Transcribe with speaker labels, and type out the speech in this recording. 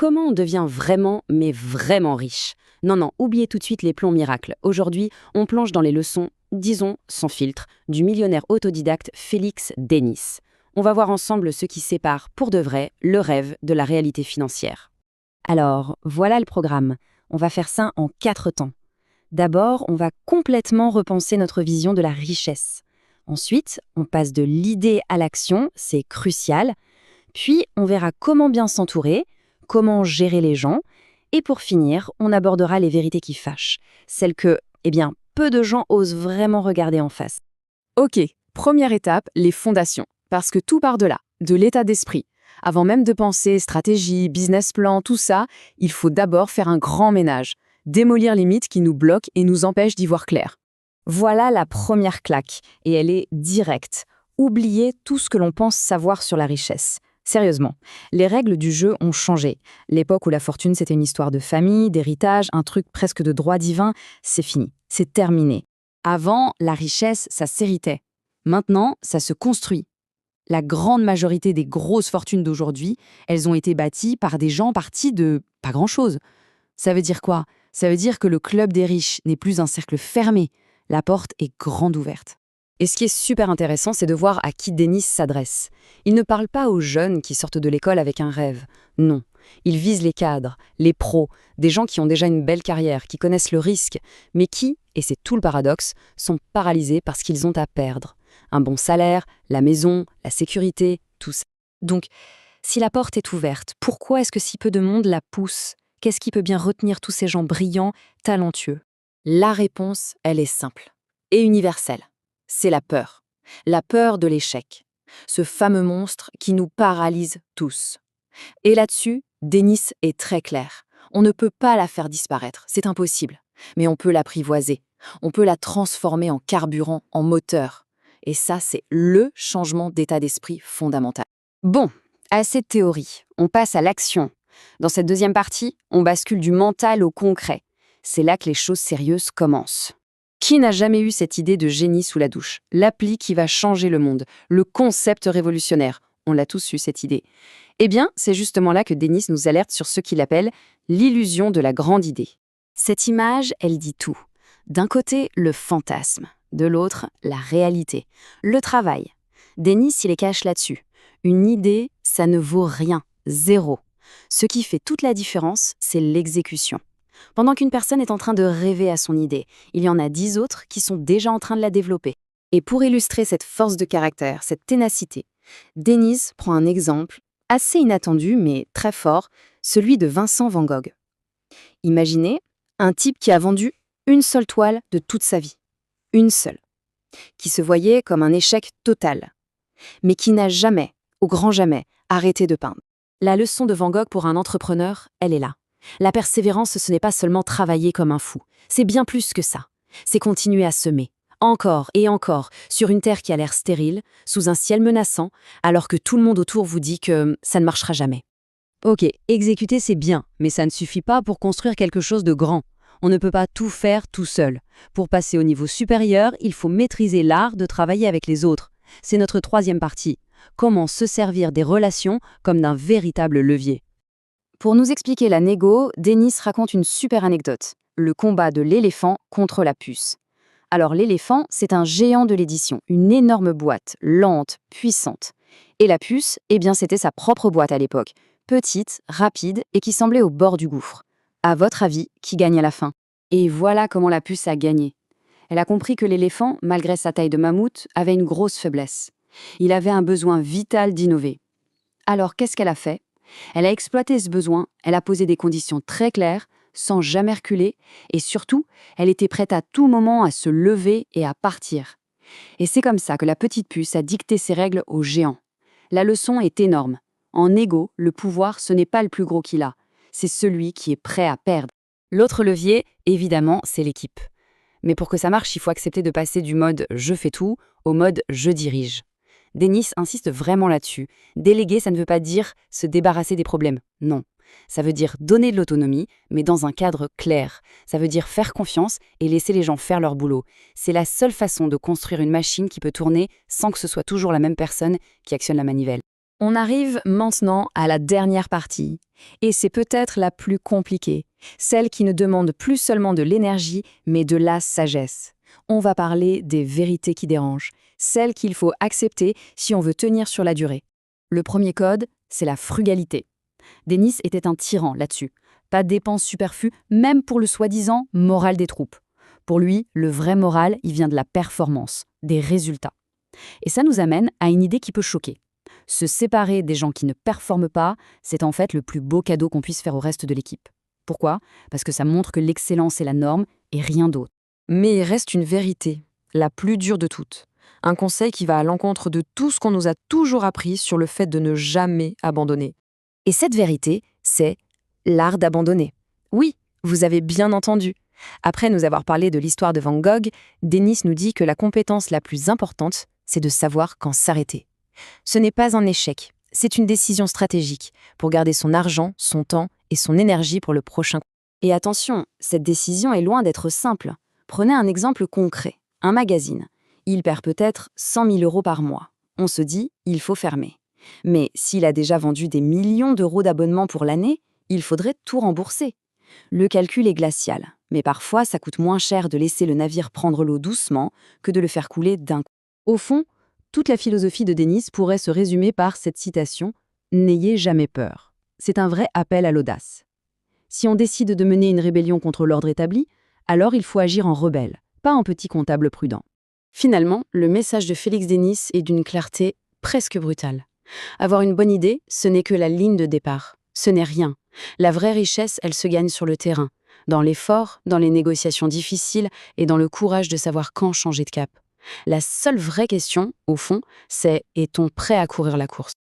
Speaker 1: comment on devient vraiment, mais vraiment riche? Non, non, oubliez tout de suite les plombs miracles. Aujourd'hui, on plonge dans les leçons, disons, sans filtre, du millionnaire autodidacte Félix Denis. On va voir ensemble ce qui sépare, pour de vrai, le rêve de la réalité financière. Alors, voilà le programme. On va faire ça en 4 temps. D'abord, on va complètement repenser notre vision de la richesse. Ensuite, on passe de l'idée à l'action, c'est crucial. Puis, on verra comment bien s'entourer, comment gérer les gens. Et pour finir, on abordera les vérités qui fâchent, celles que, peu de gens osent vraiment regarder en face.
Speaker 2: Ok, première étape, les fondations. Parce que tout part de là, de l'état d'esprit. Avant même de penser stratégie, business plan, tout ça, il faut d'abord faire un grand ménage. Démolir les mythes qui nous bloquent et nous empêchent d'y voir clair.
Speaker 3: Voilà la première claque, et elle est directe. Oubliez tout ce que l'on pense savoir sur la richesse. Sérieusement, les règles du jeu ont changé. L'époque où la fortune c'était une histoire de famille, d'héritage, un truc presque de droit divin, c'est fini, c'est terminé.
Speaker 2: Avant, la richesse, ça s'héritait. Maintenant, ça se construit. La grande majorité des grosses fortunes d'aujourd'hui, elles ont été bâties par des gens partis de pas grand-chose. Ça veut dire quoi? Ça veut dire que le club des riches n'est plus un cercle fermé. La porte est grande ouverte.
Speaker 1: Et ce qui est super intéressant, c'est de voir à qui Denis s'adresse. Il ne parle pas aux jeunes qui sortent de l'école avec un rêve. Non. Il vise les cadres, les pros, des gens qui ont déjà une belle carrière, qui connaissent le risque, mais qui, et c'est tout le paradoxe, sont paralysés par ce qu'ils ont à perdre. Un bon salaire, la maison, la sécurité, tout ça. Donc, si la porte est ouverte, pourquoi est-ce que si peu de monde la pousse? Qu'est-ce qui peut bien retenir tous ces gens brillants, talentueux?
Speaker 2: La réponse, elle est simple et universelle. C'est la peur. La peur de l'échec. Ce fameux monstre qui nous paralyse tous. Et là-dessus, Denis est très clair. On ne peut pas la faire disparaître, c'est impossible. Mais on peut l'apprivoiser. On peut la transformer en carburant, en moteur. Et ça, c'est le changement d'état d'esprit fondamental.
Speaker 1: Bon, assez de théorie. On passe à l'action. Dans cette deuxième partie, on bascule du mental au concret. C'est là que les choses sérieuses commencent. Qui n'a jamais eu cette idée de génie sous la douche? L'appli qui va changer le monde, le concept révolutionnaire. On l'a tous eu, cette idée. Eh bien, c'est justement là que Denis nous alerte sur ce qu'il appelle l'illusion de la grande idée. Cette image, elle dit tout. D'un côté, le fantasme. De l'autre, la réalité. Le travail. Denis, il les cache là-dessus. Une idée, ça ne vaut rien. Zéro. Ce qui fait toute la différence, c'est l'exécution. Pendant qu'une personne est en train de rêver à son idée, il y en a 10 autres qui sont déjà en train de la développer. Et pour illustrer cette force de caractère, cette ténacité, Denis prend un exemple assez inattendu mais très fort, celui de Vincent van Gogh. Imaginez un type qui a vendu une seule toile de toute sa vie. Une seule. Qui se voyait comme un échec total. Mais qui n'a jamais, au grand jamais, arrêté de peindre. La leçon de Van Gogh pour un entrepreneur, elle est là. La persévérance, ce n'est pas seulement travailler comme un fou. C'est bien plus que ça. C'est continuer à semer, encore et encore, sur une terre qui a l'air stérile, sous un ciel menaçant, alors que tout le monde autour vous dit que ça ne marchera jamais. Ok, exécuter c'est bien, mais ça ne suffit pas pour construire quelque chose de grand. On ne peut pas tout faire tout seul. Pour passer au niveau supérieur, il faut maîtriser l'art de travailler avec les autres. C'est notre troisième partie. Comment se servir des relations comme d'un véritable levier. Pour nous expliquer la négo, Denis raconte une super anecdote. Le combat de l'éléphant contre la puce. Alors l'éléphant, c'est un géant de l'édition, une énorme boîte, lente, puissante. Et la puce, c'était sa propre boîte à l'époque, petite, rapide et qui semblait au bord du gouffre. À votre avis, qui gagne à la fin? Et voilà comment la puce a gagné. Elle a compris que l'éléphant, malgré sa taille de mammouth, avait une grosse faiblesse. Il avait un besoin vital d'innover. Alors qu'est-ce qu'elle a fait? Elle a exploité ce besoin, elle a posé des conditions très claires, sans jamais reculer, et surtout, elle était prête à tout moment à se lever et à partir. Et c'est comme ça que la petite puce a dicté ses règles aux géants. La leçon est énorme. En égo, le pouvoir, ce n'est pas le plus gros qu'il a, c'est celui qui est prêt à perdre. L'autre levier, évidemment, c'est l'équipe. Mais pour que ça marche, il faut accepter de passer du mode « je fais tout » au mode « je dirige ». Denis insiste vraiment là-dessus. Déléguer, ça ne veut pas dire se débarrasser des problèmes. Non. Ça veut dire donner de l'autonomie, mais dans un cadre clair. Ça veut dire faire confiance et laisser les gens faire leur boulot. C'est la seule façon de construire une machine qui peut tourner sans que ce soit toujours la même personne qui actionne la manivelle. On arrive maintenant à la dernière partie.
Speaker 3: Et c'est peut-être la plus compliquée, celle qui ne demande plus seulement de l'énergie, mais de la sagesse. On va parler des vérités qui dérangent, celles qu'il faut accepter si on veut tenir sur la durée. Le premier code, c'est la frugalité. Denis était un tyran là-dessus. Pas de dépenses superflues, même pour le soi-disant moral des troupes. Pour lui, le vrai moral, il vient de la performance, des résultats. Et ça nous amène à une idée qui peut choquer. Se séparer des gens qui ne performent pas, c'est en fait le plus beau cadeau qu'on puisse faire au reste de l'équipe. Pourquoi ? Parce que ça montre que l'excellence est la norme et rien d'autre.
Speaker 2: Mais il reste une vérité, la plus dure de toutes. Un conseil qui va à l'encontre de tout ce qu'on nous a toujours appris sur le fait de ne jamais abandonner.
Speaker 3: Et cette vérité, c'est l'art d'abandonner. Oui, vous avez bien entendu. Après nous avoir parlé de l'histoire de Van Gogh, Denis nous dit que la compétence la plus importante, c'est de savoir quand s'arrêter. Ce n'est pas un échec, c'est une décision stratégique pour garder son argent, son temps et son énergie pour le prochain. Et attention, cette décision est loin d'être simple. Prenez un exemple concret, un magazine. Il perd peut-être 100 000 € par mois. On se dit, il faut fermer. Mais s'il a déjà vendu des millions d'euros d'abonnements pour l'année, il faudrait tout rembourser. Le calcul est glacial, mais parfois ça coûte moins cher de laisser le navire prendre l'eau doucement que de le faire couler d'un coup. Au fond, toute la philosophie de Denis pourrait se résumer par cette citation « N'ayez jamais peur ». C'est un vrai appel à l'audace. Si on décide de mener une rébellion contre l'ordre établi, alors il faut agir en rebelle, pas en petit comptable prudent. Finalement, le message de Félix Denis est d'une clarté presque brutale. Avoir une bonne idée, ce n'est que la ligne de départ. Ce n'est rien. La vraie richesse, elle se gagne sur le terrain, dans l'effort, dans les négociations difficiles et dans le courage de savoir quand changer de cap. La seule vraie question, au fond, c'est est-on prêt à courir la course ?